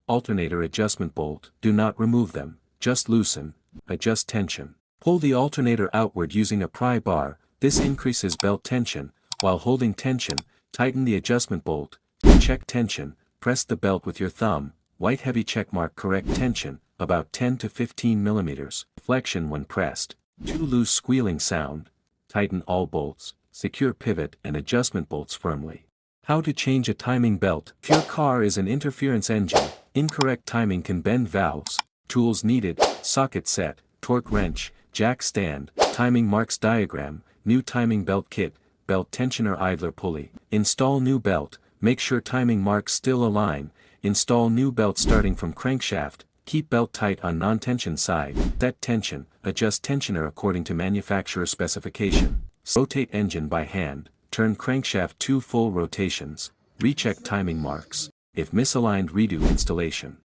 alternator adjustment bolt. Do not remove them, just loosen, adjust tension. Pull the alternator outward using a pry bar. This increases belt tension. While holding tension, tighten the adjustment bolt. To check tension, press the belt with your thumb. White heavy checkmark. Correct tension, about 10 to 15 millimeters. Flexion when pressed. Too loose squealing sound. Tighten all bolts. Secure pivot and adjustment bolts firmly. How to change a timing belt. If your car is an interference engine, incorrect timing can bend valves. Tools needed: socket set, torque wrench, jack stand, timing marks diagram, new timing belt kit, belt tensioner idler pulley. Install new belt. Make sure timing marks still align. Install new belt starting from crankshaft. Keep belt tight on non-tension side. Set tension. Adjust tensioner according to manufacturer specification. Rotate engine by hand. Turn crankshaft 2 full rotations. Recheck timing marks. If misaligned, redo installation.